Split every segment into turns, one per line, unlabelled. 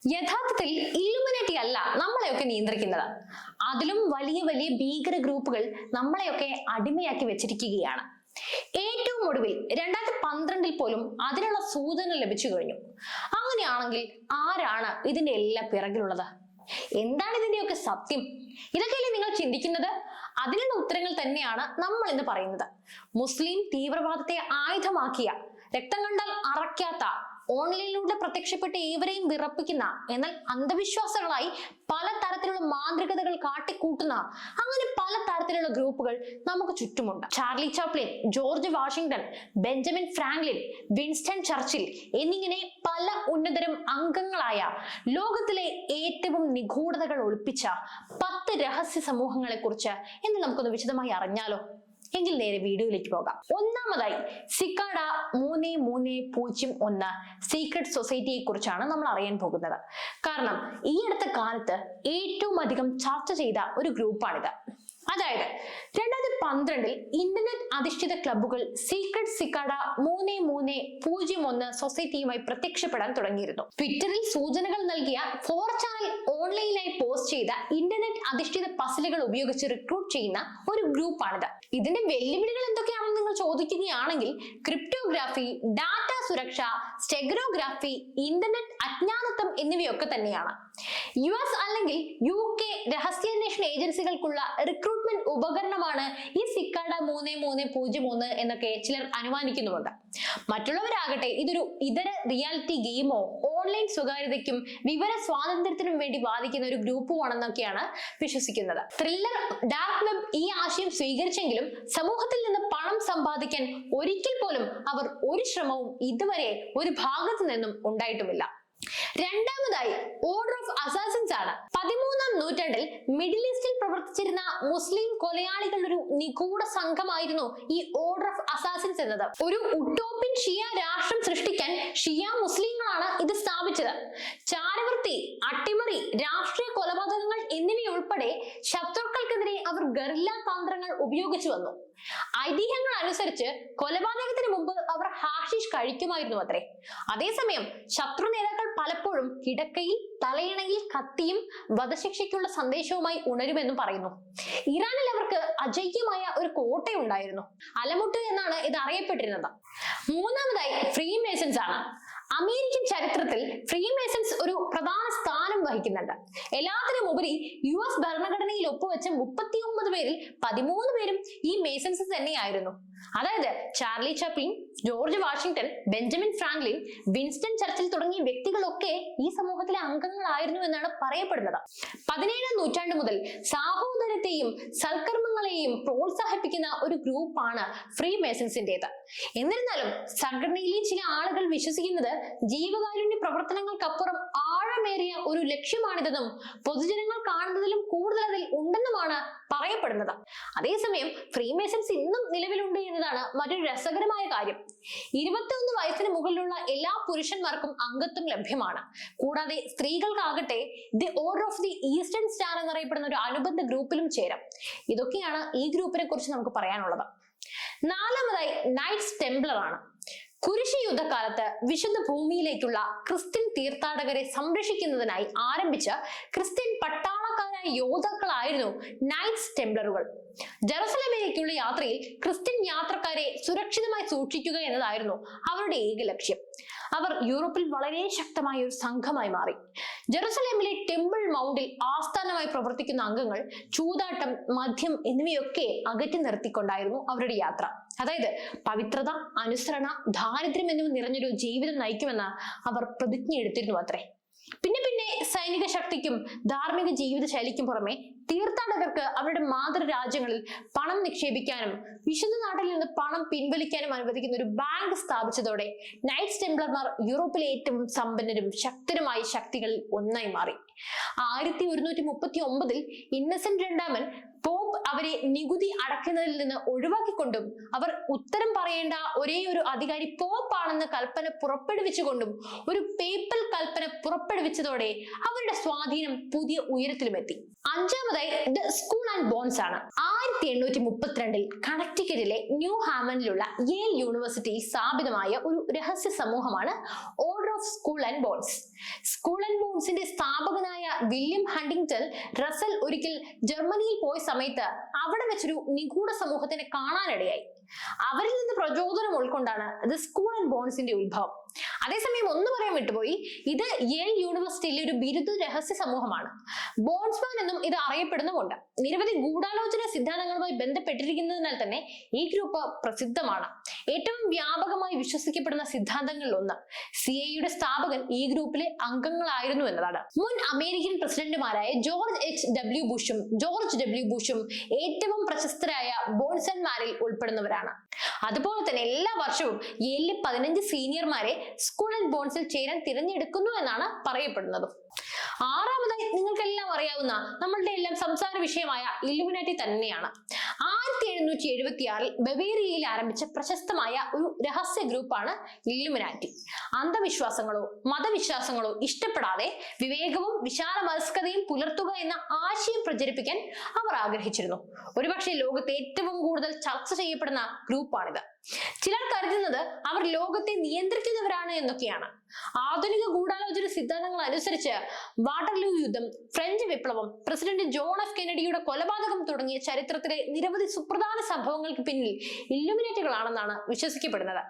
യഥാർത്ഥത്തിൽ ഇല്ലുമിനാറ്റി അല്ല നമ്മളെയൊക്കെ നിയന്ത്രിക്കുന്നത്. അതിലും വലിയ വലിയ ഭീകര ഗ്രൂപ്പുകൾ നമ്മളെയൊക്കെ അടിമയാക്കി വെച്ചിരിക്കുകയാണ്. ഏറ്റവും ഒടുവിൽ 2012 പോലും അതിനുള്ള സൂചന ലഭിച്ചു കഴിഞ്ഞു. അങ്ങനെയാണെങ്കിൽ ആരാണ് ഇതിന്റെ എല്ലാം പിറകിലുള്ളത്? എന്താണ് ഇതിന്റെയൊക്കെ സത്യം? ഇതൊക്കെയല്ലേ നിങ്ങൾ ചിന്തിക്കുന്നത്? അതിനുള്ള ഉത്തരങ്ങൾ തന്നെയാണ് നമ്മൾ ഇന്ന് പറയുന്നത്. മുസ്ലിം തീവ്രവാദത്തെ ആയുധമാക്കിയ, രക്തം കണ്ടാൽ അറയ്ക്കാത്ത, ഓൺലൈനിലൂടെ പ്രത്യക്ഷപ്പെട്ട് ഏവരെയും വിറപ്പിക്കുന്ന, എന്നാൽ അന്ധവിശ്വാസങ്ങളായി പല തരത്തിലുള്ള മാന്ത്രികതകൾ കാട്ടിക്കൂട്ടുന്ന അങ്ങനെ പല തരത്തിലുള്ള ഗ്രൂപ്പുകൾ നമുക്ക് ചുറ്റുമുണ്ട്. Charlie Chaplin, George Washington, Benjamin Franklin, Winston Churchill എന്നിങ്ങനെ പല ഉന്നതരും അംഗങ്ങളായ ലോകത്തിലെ ഏറ്റവും നിഗൂഢതകൾ ഒളിപ്പിച്ച 10 രഹസ്യ സമൂഹങ്ങളെ കുറിച്ച് ഇന്ന് നമുക്കൊന്ന് വിശദമായി അറിഞ്ഞാലോ? എങ്കിൽ നേരെ വീഡിയോയിലേക്ക് പോകാം. ഒന്നാമതായി സിക്കാഡ 3301 സീക്രട്ട് സൊസൈറ്റിയെ കുറിച്ചാണ് നമ്മൾ അറിയാൻ പോകുന്നത്. കാരണം ഈ അടുത്ത കാലത്ത് ഏറ്റവും അധികം ചർച്ച ചെയ്ത ഒരു ഗ്രൂപ്പാണിത്. അതായത് 2012 ഇന്റർനെറ്റ് അധിഷ്ഠിത ക്ലബ്ബുകൾ സീക്രട്ട് സിക്കാഡ 3301 സൊസൈറ്റിയുമായി പ്രത്യക്ഷപ്പെടാൻ തുടങ്ങിയിരുന്നു. ട്വിറ്ററിൽ സൂചനകൾ നൽകിയ 4ചാനൽ ഓൺലൈനായി പോസ്റ്റ് ചെയ്ത ഇന്റർനെറ്റ് അധിഷ്ഠിത പസിലുകൾ ഉപയോഗിച്ച് റിക്രൂട്ട് ചെയ്യുന്ന ഒരു ഗ്രൂപ്പാണിത്. ഇതിന്റെ വെല്ലുവിളികൾ എന്തൊക്കെയാണെന്ന് നിങ്ങൾ ചോദിക്കുകയാണെങ്കിൽ ക്രിപ്റ്റോഗ്രാഫി, ഡാറ്റ സുരക്ഷ, സ്റ്റെഗനോഗ്രാഫി, ഇന്റർനെറ്റ് അജ്ഞാനത്വം എന്നിവയൊക്കെ തന്നെയാണ്. US അല്ലെങ്കിൽ UK രഹസ്യാന്വേഷണ ഏജൻസികൾക്കുള്ള റിക്രൂട്ട്മെന്റ് ഉപകരണമാണ് ഈ സിക്കാഡ 3301 എന്നൊക്കെ ചിലർ അനുമാനിക്കുന്നുമുണ്ട്. മറ്റുള്ളവരാകട്ടെ ഇതൊരു ഇതര റിയാലിറ്റി ഗെയിമോ ഓൺലൈൻ സ്വകാര്യതയ്ക്കും വിവര സ്വാതന്ത്ര്യത്തിനും വേണ്ടി വാദിക്കുന്ന ഒരു ഗ്രൂപ്പുമാണെന്നൊക്കെയാണ് വിശ്വസിക്കുന്നത്. ത്രില്ലർ ഡാർക്ക് വെബ് ഈ ആശയം സ്വീകരിച്ചെങ്കിലും സമൂഹത്തിൽ നിന്ന് പണം സമ്പാദിക്കാൻ ഒരിക്കൽ പോലും അവർ ഒരു ശ്രമവും ഇതുവരെ ഒരു ഭാഗത്തു നിന്നും ഉണ്ടായിട്ടുമില്ല. രണ്ടാമതായി ഓർഡർ ഓഫ് അസാസിൻസ് ആണ്. 13ാം നൂറ്റാണ്ടിൽ മിഡിൽ ഈസ്റ്റിൽ പ്രവർത്തിച്ചിരുന്ന മുസ്ലിം കൊലയാളികളുടെ ഒരു നിഗൂഢ സംഘമായിരുന്നു ഈ ഓർഡർ ഓഫ് അസാസിൻസ് എന്നത്. ഒരു ഉട്ടോപ്യൻ ഷിയ രാഷ്ട്രം സൃഷ്ടിക്കാൻ ഷിയ മുസ്ലിങ്ങളാണ് ഇത് സ്ഥാപിച്ചത്. ചാരവൃത്തി, അട്ടിമറി, രാഷ്ട്രീയ കൊലപാതകങ്ങൾ എന്നിവയുൾപ്പെടെ ശത്രുക്കൾക്കെതിരെ അവർ ഗറില്ല തന്ത്രങ്ങൾ ഉപയോഗിച്ചു വന്നു. ഐതിഹ്യങ്ങൾ അനുസരിച്ച് കൊലപാതകത്തിന് മുമ്പ് അവർ ഹാഷിഷ് കഴിക്കുമായിരുന്നു അത്രേ. അതേസമയം ശത്രു നേതാക്കൾ പലപ്പോഴും കിടക്കയിൽ തലയിണയിൽ കത്തിയും വധശിക്ഷയ്ക്കുള്ള സന്ദേശവുമായി ഉണരുമെന്നും പറയുന്നു. ഇറാനിൽ അവർക്ക് അജയ്യമായ ഒരു കോട്ടയുണ്ടായിരുന്നു. അലമുട്ട് എന്നാണ് ഇത് അറിയപ്പെട്ടിരുന്നത്. മൂന്നാമതായി ഫ്രീമേസൺസ് ആണ്. അമേരിക്കൻ ചരിത്രത്തിൽ ഫ്രീമേസൺസ് ഒരു പ്രധാന സ്ഥാനം വഹിക്കുന്നുണ്ട്. എല്ലാത്തിനും ഉപരി US ഭരണഘടനയിൽ ഒപ്പുവെച്ച 39 പേരിൽ 13 പേരും ഈ മേസൺസ് തന്നെയായിരുന്നു. അതായത് Charlie Chaplin, George Washington, Benjamin Franklin, Winston Churchill തുടങ്ങിയ വ്യക്തികളൊക്കെ ഈ സമൂഹത്തിലെ അംഗങ്ങളായിരുന്നു എന്നാണ് പറയപ്പെടുന്നത്. 17ാം നൂറ്റാണ്ട് മുതൽ സാഹോദര്യത്തെയും സൽക്കർമ്മങ്ങളെയും പ്രോത്സാഹിപ്പിക്കുന്ന ഒരു ഗ്രൂപ്പാണ് ഫ്രീ മേസൺസിന്റേത്. എന്നിരുന്നാലും സംഘടനയിലെ ചില ആളുകൾ വിശ്വസിക്കുന്നത് ജീവകാരുണ്യ പ്രവർത്തനങ്ങൾക്കപ്പുറം ആഴമേറിയ ഒരു ലക്ഷ്യമാണിതെന്നും പൊതുജനങ്ങൾ കാണുന്നതിലും കൂടുതൽ അതിൽ ഉണ്ടെന്നുമാണ് പറയപ്പെടുന്നത്. അതേസമയം ഫ്രീമേസൺസ് ഇന്നും നിലവിലുണ്ട് എന്നതാണ് മറ്റൊരു രസകരമായ കാര്യം. 21 വയസ്സിന് മുകളിലുള്ള എല്ലാ പുരുഷന്മാർക്കും അംഗത്വം ലഭ്യമാണ്. കൂടാതെ സ്ത്രീകൾക്കാകട്ടെ the Order of the Eastern Star എന്നറിയപ്പെടുന്ന ഒരു അനുബന്ധ ഗ്രൂപ്പിലും ചേരാം. ഇതൊക്കെയാണ് ഈ ഗ്രൂപ്പിനെ കുറിച്ച് നമുക്ക് പറയാനുള്ളത്. നാലാമതായി നൈറ്റ്സ് ടെംപ്ലർ ആണ്. കുരിശ് യുദ്ധകാലത്ത് വിശുദ്ധ ഭൂമിയിലേക്കുള്ള ക്രിസ്ത്യൻ തീർത്ഥാടകരെ സംരക്ഷിക്കുന്നതിനായി ആരംഭിച്ച ക്രിസ്ത്യൻ പട്ടാളക്കാരായ യോദ്ധാക്കളായിരുന്നു നൈറ്റ്സ് ടെംപ്ലറുകൾ. ജെറുസലേമിലേക്കുള്ള യാത്രയിൽ ക്രിസ്ത്യൻ യാത്രക്കാരെ സുരക്ഷിതമായി സൂക്ഷിക്കുക എന്നതായിരുന്നു അവരുടെ ഏക ലക്ഷ്യം. അവർ യൂറോപ്പിൽ വളരെ ശക്തമായ ഒരു സംഘമായി മാറി. ജെറുസലേമിലെ ടെമ്പിൾ മൗണ്ടിൽ ആസ്ഥാനമായി പ്രവർത്തിക്കുന്ന അംഗങ്ങൾ ചൂതാട്ടം, മദ്യം എന്നിവയൊക്കെ അകറ്റി നിർത്തിക്കൊണ്ടായിരുന്നു അവരുടെ യാത്ര. അതായത് പവിത്രത, അനുസരണ, ദാരിദ്ര്യം എന്നിവ നിറഞ്ഞൊരു ജീവിതം നയിക്കുമെന്ന് അവർ പ്രതിജ്ഞ എടുത്തിരുന്നു അത്രേ. പിന്നെ സൈനിക ശക്തിക്കും ധാർമ്മിക ജീവിത ശൈലിക്കും പുറമെ തീർത്ഥാടകർക്ക് അവരുടെ മാതൃരാജ്യങ്ങളിൽ പണം നിക്ഷേപിക്കാനും വിശുദ്ധ നാട്ടിൽ നിന്ന് പണം പിൻവലിക്കാനും അനുവദിക്കുന്ന ഒരു ബാങ്ക് സ്ഥാപിച്ചതോടെ നൈറ്റ്സ് ടെംപ്ലർമാർ യൂറോപ്പിലെ ഏറ്റവും സമ്പന്നരും ശക്തരുമായ ശക്തികളിൽ ഒന്നായി മാറി. 1139 ഇന്നസെന്റ് രണ്ടാമൻ പോപ്പ് അവരെ നികുതി അടയ്ക്കുന്നതിൽ നിന്ന് ഒഴിവാക്കിക്കൊണ്ടും അവർ ഉത്തരം പറയേണ്ട ഒരേ ഒരു അധികാരി പോപ്പ് ആണെന്ന് കൽപ്പന പുറപ്പെടുവിച്ചുകൊണ്ടും ഒരു പേപ്പൽ കൽപ്പന പുറപ്പെടുവിച്ചതോടെ അവരുടെ സ്വാധീനം പുതിയ ഉയരത്തിലുമെത്തി. അഞ്ചാമതായി മൂന്നാമതായി ദ സ്കൂൾ ആൻഡ് ബോൺസ് ആണ്. 1832 കണക്ടിക്കറ്റിലെ ന്യൂ ഹാമനിലുള്ള യേൽ യൂണിവേഴ്സിറ്റിയിൽ സ്ഥാപിതമായ ഒരു രഹസ്യ സമൂഹമാണ് Order of Skull and Bones. Skull and ബോൺസിന്റെ സ്ഥാപകനായ വില്യം ഹണ്ടിങ്ടൺ റസൽ ഒരിക്കൽ ജർമ്മനിയിൽ പോയ സമയത്ത് അവിടെ വെച്ചൊരു നിഗൂഢ സമൂഹത്തിനെ കാണാനിടയായി. അവരിൽ നിന്ന് പ്രചോദനം ഉൾക്കൊണ്ടാണ് ദ സ്കൂൾ ആൻഡ് ബോൺസിന്റെ ഉത്ഭവം. അതേസമയം ഒന്ന് പറയാൻ വിട്ടുപോയി, ഇത് യേൽ യൂണിവേഴ്സിറ്റിയിലെ ഒരു ബിരുദ രഹസ്യ സമൂഹമാണ്. ബോൺസ്മാൻ എന്നും ഇത് അറിയപ്പെടുന്നുമുണ്ട്. നിരവധി ഗൂഢാലോചന സിദ്ധാന്തങ്ങളുമായി ബന്ധപ്പെട്ടിരിക്കുന്നതിനാൽ തന്നെ ഈ ഗ്രൂപ്പ് പ്രസിദ്ധമാണ്. ഏറ്റവും വ്യാപകമായി വിശ്വസിക്കപ്പെടുന്ന സിദ്ധാന്തങ്ങളിൽ ഒന്ന് CIA സ്ഥാപകൻ ഈ ഗ്രൂപ്പിലെ അംഗങ്ങളായിരുന്നു എന്നതാണ്. മുൻ അമേരിക്കൻ പ്രസിഡന്റുമാരായ ജോർജ് ഡബ്ല്യു ബുഷും ഏറ്റവും പ്രശസ്തരായ ബോൺസന്മാരിൽ ഉൾപ്പെടുന്നവരാണ്. അതുപോലെ തന്നെ എല്ലാ വർഷവും യേലിലെ 15 സീനിയർമാരെ സ്കൂൾ ആൻഡ് ബോൺസിൽ ചേരാൻ തിരഞ്ഞെടുക്കുന്നു എന്നാണ് പറയപ്പെടുന്നത്. ആറാമതായി നിങ്ങൾക്കെല്ലാം അറിയാവുന്ന നമ്മളുടെ എല്ലാം സംസാര വിഷയമായ ഇല്ലുമിനാറ്റി തന്നെയാണ്. 1776 ബവേറിയയിൽ ആരംഭിച്ച പ്രശസ്തമായ ഒരു രഹസ്യ ഗ്രൂപ്പാണ് ഇല്ലുമിനാറ്റി. അന്ധവിശ്വാസങ്ങളോ മതവിശ്വാസങ്ങളോ ഇഷ്ടപ്പെടാതെ വിവേകവും വിശാല മനസ്കതയും പുലർത്തുക എന്ന ആശയം പ്രചരിപ്പിക്കാൻ അവർ ആഗ്രഹിച്ചിരുന്നു. ഒരുപക്ഷെ ലോകത്തെ ഏറ്റവും കൂടുതൽ ചർച്ച ചെയ്യപ്പെടുന്ന ഗ്രൂപ്പാണിത്. ചിലർ കരുതുന്നത് അവർ ലോകത്തെ നിയന്ത്രിക്കുന്നവരാണ് എന്നൊക്കെയാണ്. ആധുനിക ഗൂഢാലോചന സിദ്ധാന്തങ്ങൾ അനുസരിച്ച് വാട്ടർലൂ യുദ്ധം, ഫ്രഞ്ച് വിപ്ലവം, പ്രസിഡന്റ് ജോൺ എഫ് കെനഡിയുടെ കൊലപാതകം തുടങ്ങിയ ചരിത്രത്തിലെ നിരവധി സുപ്രധാന സംഭവങ്ങൾക്ക് പിന്നിൽ ഇല്ലുമിനാറ്റികളാണെന്നാണ് വിശ്വസിക്കപ്പെടുന്നത്.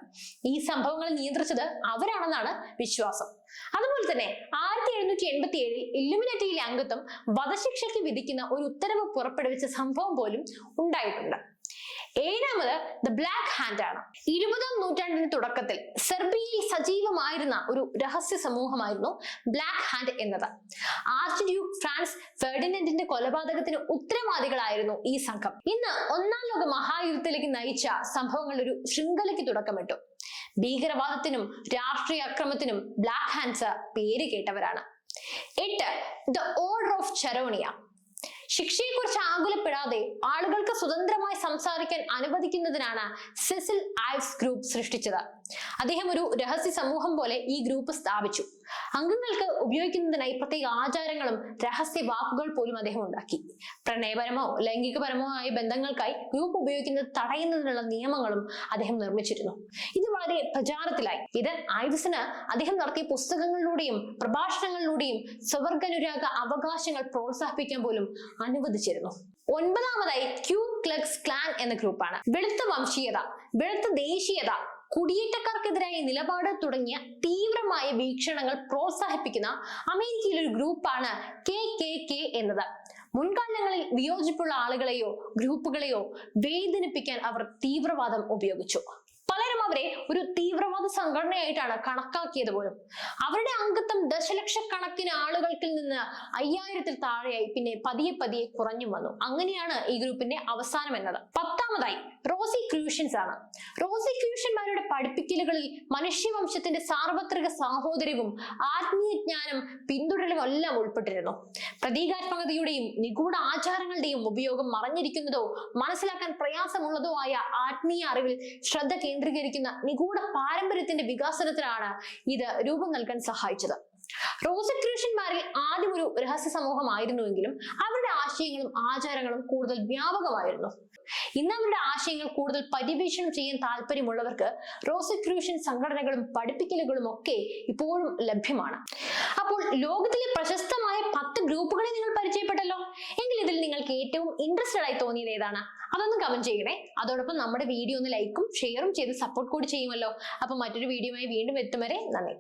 ഈ സംഭവങ്ങൾ നിയന്ത്രിച്ചത് അവരാണെന്നാണ് വിശ്വാസം. അതുപോലെ തന്നെ 1787 ഇല്ലുമിനാറ്റിയിലെ അംഗത്വം വധശിക്ഷയ്ക്ക് വിധിക്കുന്ന ഒരു ഉത്തരവ് പുറപ്പെടുവിച്ച സംഭവം പോലും ഉണ്ടായിട്ടുണ്ട്. ഏഴാമത് ദ ബ്ലാക്ക് ഹാൻഡ് ആണ്. 20ാം നൂറ്റാണ്ടിന്റെ തുടക്കത്തിൽ സെർബിയയിൽ സജീവമായിരുന്ന ഒരു രഹസ്യ സമൂഹമായിരുന്നു ബ്ലാക്ക് ഹാൻഡ് എന്നത്. ആർച്ച് ഡ്യൂക്ക് ഫ്രാൻസ് ഫെർഡിനൻഡിന്റെ കൊലപാതകത്തിന് ഉത്തരവാദികളായിരുന്നു ഈ സംഘം. ഇന്ന് ഒന്നാം ലോക മഹായുദ്ധത്തിലേക്ക് നയിച്ച സംഭവങ്ങളുടെ ഒരു ശൃംഖലയ്ക്ക് തുടക്കമിട്ടു. ഭീകരവാദത്തിനും രാഷ്ട്രീയ അക്രമത്തിനും ബ്ലാക്ക് ഹാൻഡ്സ് പേര് കേട്ടവരാണ്. 8 ദ ഓർഡർ ഓഫ് ചെറോണിയ. ശിക്ഷയെക്കുറിച്ച് ആകുലപ്പെടാതെ ആളുകൾക്ക് സ്വതന്ത്രമായി സംസാരിക്കാൻ അനുവദിക്കുന്നതിനാണ് സെസിൽ ഐവ്സ് ഗ്രൂപ്പ് സൃഷ്ടിച്ചത്. അദ്ദേഹം ഒരു രഹസ്യ സമൂഹം പോലെ ഈ ഗ്രൂപ്പ് സ്ഥാപിച്ചു. അംഗങ്ങൾക്ക് ഉപയോഗിക്കുന്നതിനായി പ്രത്യേക ആചാരങ്ങളും രഹസ്യ വാക്കുകൾ പോലും അദ്ദേഹം ഉണ്ടാക്കി. പ്രണയപരമോ ലൈംഗികപരമോ ആയ ബന്ധങ്ങൾക്കായി ഗ്രൂപ്പ് ഉപയോഗിക്കുന്നത് തടയുന്നതിനുള്ള നിയമങ്ങളും അദ്ദേഹം നിർമ്മിച്ചിരുന്നു. ഇത് വളരെ പ്രചാരത്തിലായി. ഇത് ഐവ്സിന് അദ്ദേഹം നടത്തിയ പുസ്തകങ്ങളിലൂടെയും പ്രഭാഷണങ്ങളിലൂടെയും സ്വവർഗനുരാഗ അവകാശങ്ങൾ പ്രോത്സാഹിപ്പിക്കാൻ പോലും അനുവദിച്ചിരുന്നു. 9ാമതായി ക്യൂ ക്ലക്സ് ക്ലാൻ എന്ന ഗ്രൂപ്പാണ്. വെളുത്ത വംശീയത, വെളുത്ത ദേശീയത, കുടിയേറ്റക്കാർക്കെതിരായ നിലപാട് തുടങ്ങിയ തീവ്രമായ വീക്ഷണങ്ങൾ പ്രോത്സാഹിപ്പിക്കുന്ന അമേരിക്കയിലെ ഒരു ഗ്രൂപ്പാണ് KKK എന്നത്. മുൻകാലങ്ങളിൽ വിയോജിപ്പുള്ള ആളുകളെയോ ഗ്രൂപ്പുകളെയോ വേദനിപ്പിക്കാൻ അവർ തീവ്രവാദം ഉപയോഗിച്ചു. പലരും അവരെ ഒരു തീവ്രവാദ സംഘടനയായിട്ടാണ് കണക്കാക്കിയത് പോലും. അവരുടെ അംഗത്വം ദശലക്ഷക്കണക്കിന് ആളുകൾക്ക് നിന്ന് 5000-ൽ താഴെയായി പിന്നെ പതിയെ കുറഞ്ഞു വന്നു. അങ്ങനെയാണ് ഈ ഗ്രൂപ്പിന്റെ അവസാനം എന്നത്. 10ാമതായി റോസിക്രൂഷ്യൻസ് ആണ്. റോസിക്രൂഷ്യന്മാരുടെ പഠിപ്പിക്കലുകളിൽ മനുഷ്യവംശത്തിന്റെ സാർവത്രിക സാഹോദര്യവും ആത്മീയ ജ്ഞാനം പിന്തുടരലും എല്ലാം ഉൾപ്പെട്ടിരുന്നു. പ്രതീകാത്മകതയുടെയും നിഗൂഢ ആചാരങ്ങളുടെയും ഉപയോഗം മറഞ്ഞിരിക്കുന്നതോ മനസ്സിലാക്കാൻ പ്രയാസമുള്ളതോ ആയ ആത്മീയ അറിവിൽ ശ്രദ്ധ കേന്ദ്രീകരിക്കുന്ന നിഗൂഢ പാരമ്പര്യത്തിന്റെ വികാസനത്തിനാണ് ഇത് രൂപം നൽകാൻ സഹായിച്ചത്. റോസിക്രൂഷ്യന്മാരിൽ ആദ്യം ഒരു രഹസ്യ സമൂഹമായിരുന്നുവെങ്കിലും അവരുടെ ആശയങ്ങളും ആചാരങ്ങളും കൂടുതൽ വ്യാപകമായിരുന്നു. ഇന്ന് അവരുടെ ആശയങ്ങൾ കൂടുതൽ പര്യവേക്ഷണം ചെയ്യാൻ താല്പര്യമുള്ളവർക്ക് റോസിക്രൂഷ്യൻ സംഘടനകളും പഠിപ്പിക്കലുകളും ഒക്കെ ഇപ്പോഴും ലഭ്യമാണ്. അപ്പോൾ ലോകത്തിലെ പ്രശസ്തമായ 10 ഗ്രൂപ്പുകളെ നിങ്ങൾ പരിചയപ്പെട്ടല്ലോ. എങ്കിൽ ഇതിൽ നിങ്ങൾക്ക് ഏറ്റവും ഇൻട്രസ്റ്റഡ് ആയി തോന്നിയത് ഏതാണ്? അതൊന്ന് കമന്റ് ചെയ്യണേ. അതോടൊപ്പം നമ്മുടെ വീഡിയോ ഒന്ന് ലൈക്കും ഷെയറും ചെയ്ത് സപ്പോർട്ട് കൂടി ചെയ്യുമല്ലോ. അപ്പൊ മറ്റൊരു വീഡിയോയുമായി വീണ്ടും എത്തും വരെ നന്ദി.